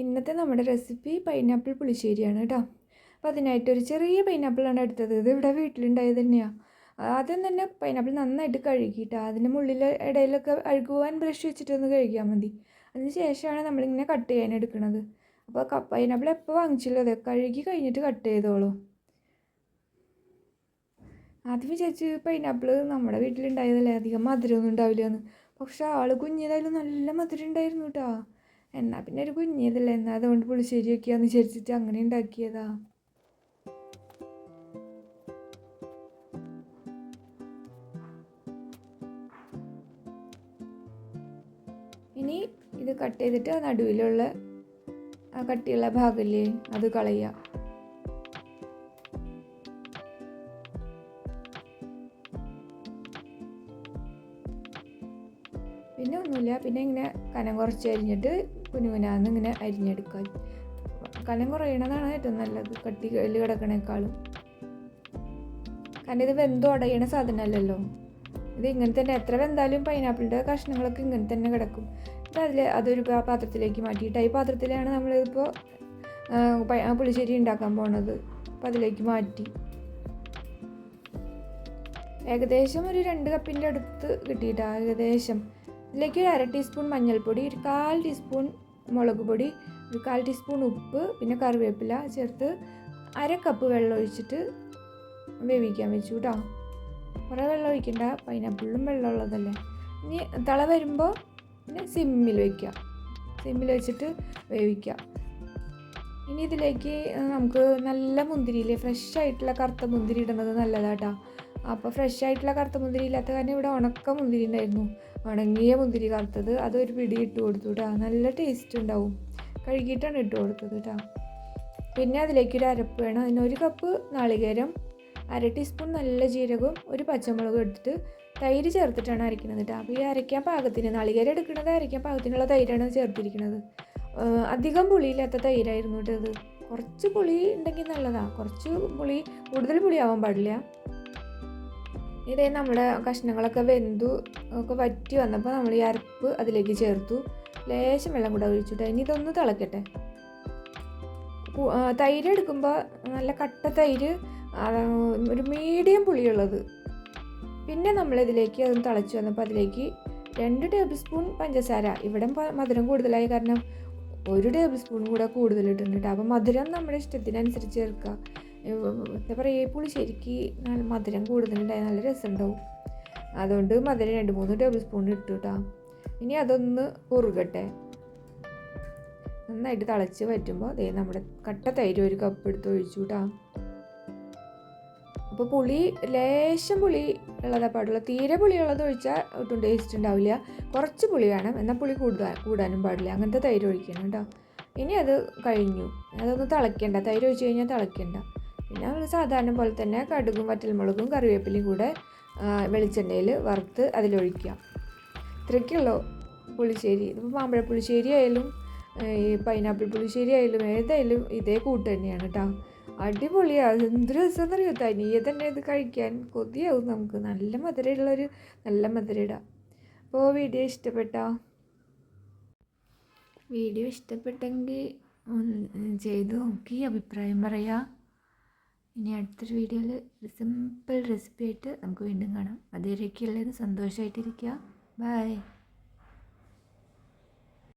ഇന്നത്തെ നമ്മുടെ recipe pineapple പുളിശ്ശേരിയാണ് കേട്ടോ. അപ്പോൾ അതിനായിട്ടൊരു ചെറിയ പൈനാപ്പിളാണ് എടുത്തത്. ഇത് ഇവിടെ വീട്ടിലുണ്ടായത് തന്നെയാണ്. ആദ്യം തന്നെ പൈനാപ്പിൾ നന്നായിട്ട് കഴുകിയിട്ട് അതിൻ്റെ മുള്ളിൽ ഇടയിലൊക്കെ അഴുക്ക് പോകാൻ ബ്രഷ് വെച്ചിട്ടൊന്ന് കഴുകിയാൽ മതി. അതിന് ശേഷമാണ് നമ്മളിങ്ങനെ കട്ട് ചെയ്യാൻ എടുക്കുന്നത്. അപ്പോൾ പൈനാപ്പിൾ എപ്പോൾ വാങ്ങിച്ചില്ലോ അതെ കഴുകി കഴിഞ്ഞിട്ട് കട്ട് ചെയ്തോളൂ. ആദ്യം വിചാരിച്ച് പൈനാപ്പിൾ നമ്മുടെ വീട്ടിലുണ്ടായതല്ലേ, അധികം മധുരമൊന്നും ഉണ്ടാവില്ല എന്ന്. പക്ഷെ ആൾ കുഞ്ഞതായാലും നല്ല മധുരം ഉണ്ടായിരുന്നു കേട്ടോ. എന്നാൽ പിന്നെ ഒരു കുഞ്ഞതല്ലേ, എന്നാൽ അതുകൊണ്ട് പുളിശ്ശേരി വയ്ക്കാന്ന് വിചാരിച്ചിട്ട് അങ്ങനെ ഉണ്ടാക്കിയതാ. ഇനി ഇത് കട്ട് ചെയ്തിട്ട് നടുവിലുള്ള ആ കട്ടിയുള്ള ഭാഗമില്ലേ അത് കളയുക. പിന്നെ ഒന്നുമില്ല, പിന്നെ ഇങ്ങനെ കനം കുറച്ച് അരിഞ്ഞിട്ട് കുനുകുനാന്ന് ഇങ്ങനെ അരിഞ്ഞെടുക്കുക. കനം കുറയണതാണ് ഏറ്റവും നല്ലത് കട്ടിയിൽ കിടക്കണേക്കാളും. കാരണം ഇത് വെന്തുടയണ സാധനമല്ലല്ലോ. ഇത് ഇങ്ങനെ തന്നെ എത്ര വെന്താലും പൈനാപ്പിളിൻ്റെ കഷ്ണങ്ങളൊക്കെ ഇങ്ങനെ തന്നെ കിടക്കും. അതൊരു പാത്രത്തിലേക്ക് മാറ്റിയിട്ട് ഈ പാത്രത്തിലാണ് നമ്മളിപ്പോൾ പുളിശ്ശേരി ഉണ്ടാക്കാൻ പോണത്. അപ്പോൾ അതിലേക്ക് മാറ്റി ഏകദേശം ഒരു 2 കപ്പിൻ്റെ അടുത്ത് കിട്ടിയിട്ടാണ് ഏകദേശം. ഇതിലേക്ക് ഒരു 1/2 ടീസ്പൂൺ മഞ്ഞൾപ്പൊടി, ഒരു 1/4 ടീസ്പൂൺ മുളക് പൊടി, ഒരു 1/4 ടീസ്പൂൺ ഉപ്പ്, പിന്നെ കറിവേപ്പില ചേർത്ത് 1/2 കപ്പ് വെള്ളം ഒഴിച്ചിട്ട് വേവിക്കാൻ വെച്ചു കേട്ടോ. കുറേ വെള്ളം ഒഴിക്കണ്ട, പൈനാപ്പിളിലും വെള്ളമുള്ളതല്ലേ. ഇനി തള വരുമ്പോൾ പിന്നെ സിമ്മിൽ വയ്ക്കുക. സിമ്മിൽ വെച്ചിട്ട് വേവിക്കുക. ഇനി ഇതിലേക്ക് നമുക്ക് നല്ല മുന്തിരിയില്ലേ, ഫ്രഷ് ആയിട്ടുള്ള കറുത്ത മുന്തിരി ഇടുന്നത് നല്ലതാട്ടോ. അപ്പോൾ ഫ്രഷ് ആയിട്ടുള്ള കറുത്ത മുന്തിരി ഇല്ലാത്ത കാരണം ഇവിടെ ഉണക്ക മുന്തിരി ഉണ്ടായിരുന്നു. ഉണങ്ങിയ മുന്തിരി കറുത്തത് അതൊരു പിടി ഇട്ട് കൊടുത്തു കേട്ടോ. നല്ല ടേസ്റ്റ് ഉണ്ടാവും. കഴുകിയിട്ടാണ് ഇട്ട് കൊടുത്തത് കേട്ടോ. പിന്നെ അതിലേക്കൊരു അരപ്പ് വേണം. അതിന് 1 കപ്പ് നാളികേരം, 1/2 ടീസ്പൂൺ നല്ല ജീരകവും, ഒരു പച്ചമുളകും എടുത്തിട്ട് തൈര് ചേർത്തിട്ടാണ് അരയ്ക്കുന്നത് കേട്ടോ. അപ്പോൾ ഈ അരയ്ക്കാൻ പാകത്തിന് നാളികേരം എടുക്കുന്നത് അരയ്ക്കാൻ പാകത്തിനുള്ള തൈരാണ് ചേർത്തിരിക്കുന്നത്. അധികം പുളിയില്ലാത്ത തൈരായിരുന്നു കേട്ടോ ഇത്. കുറച്ച് പുളി ഉണ്ടെങ്കിൽ നല്ലതാണ്. കുറച്ച് പുളി, കൂടുതൽ പുളിയാവാൻ പാടില്ല. ഇതേ നമ്മുടെ കഷ്ണങ്ങളൊക്കെ വെന്തു ഒക്കെ വറ്റി വന്നപ്പോൾ നമ്മൾ ഈ അരപ്പ് അതിലേക്ക് ചേർത്തു. ലേശം വെള്ളം കൂടെ ഒഴിച്ചിട്ട് ഇനി ഇതൊന്ന് തിളക്കട്ടെ. തൈര് എടുക്കുമ്പോൾ നല്ല കട്ട തൈര്, ഒരു മീഡിയം പുളിയുള്ളത്. പിന്നെ നമ്മളിതിലേക്ക് അതൊന്ന് തിളച്ച് വന്നപ്പോൾ അതിലേക്ക് 2 ടേബിൾ സ്പൂൺ പഞ്ചസാര. ഇവിടെ മധുരം കൂടുതലായ കാരണം 1 ടേബിൾ സ്പൂൺ കൂടെ കൂടുതലിട്ടുണ്ട്. അപ്പോൾ മധുരം നമ്മുടെ ഇഷ്ടത്തിനനുസരിച്ച് ചേർക്കുക. എന്താ പറയുക, പുളിശ്ശേരിക്ക് നല്ല മധുരം കൂടുതലുണ്ടായാൽ നല്ല രസമുണ്ടാവും. അതുകൊണ്ട് മധുരം 2-3 ടേബിൾ സ്പൂൺ ഇട്ടു കേട്ടോ. ഇനി അതൊന്ന് കുറുകട്ടെ. നന്നായിട്ട് തിളച്ച് വറ്റുമ്പോൾ നമ്മുടെ കട്ട തൈര് 1 കപ്പ് എടുത്ത് ഒഴിച്ചു കേട്ടോ. അപ്പോൾ പുളി ലേശം പുളി ഉള്ളതാ പാടുള്ളൂ. തീരെ പുളിയുള്ളത് ഒഴിച്ചാൽ ഒട്ടും ടേസ്റ്റ് ഉണ്ടാവില്ല. കുറച്ച് പുളി വേണം, എന്നാൽ പുളി കൂടാനും പാടില്ല. അങ്ങനത്തെ തൈര് ഒഴിക്കണം കേട്ടോ. ഇനി അത് കഴിഞ്ഞു. അതൊന്ന് തിളയ്ക്കണ്ട, തൈര് ഒഴിച്ച് കഴിഞ്ഞാൽ തിളയ്ക്കണ്ട. പിന്നെ നമ്മൾ സാധാരണ പോലെ തന്നെ കടുകും വറ്റൽമുളകും കറിവേപ്പിലയും കൂടെ വെളിച്ചെണ്ണയിൽ വറുത്ത് അതിലൊഴിക്കുക. ഇത്രയ്ക്കുള്ളൂ പുളിശ്ശേരി. ഇതിപ്പോൾ മാമ്പഴ പുളിശ്ശേരി ആയാലും ഈ പൈനാപ്പിൾ പുളിശ്ശേരി ആയാലും ഏതായാലും ഇതേ കൂട്ട് തന്നെയാണ് കേട്ടോ. അടിപൊളിയാണ്. എന്ത് രസമെന്നറിയോ, തനിയെ തന്നെ ഇത് കഴിക്കാൻ കൊതിയാവും നമുക്ക്. നല്ല മധുരമുള്ളൊരു നല്ല മധുരയിടാം. അപ്പോൾ വീഡിയോ ഇഷ്ടപ്പെട്ടെങ്കിൽ ചെയ്ത് നോക്കി അഭിപ്രായം പറയാം. ഇനി അടുത്തൊരു വീഡിയോയിൽ ഒരു സിമ്പിൾ റെസിപ്പി ആയിട്ട് നമുക്ക് വീണ്ടും കാണാം. അതുവരേക്കുള്ളത് സന്തോഷമായിട്ടിരിക്കുക. ബൈ.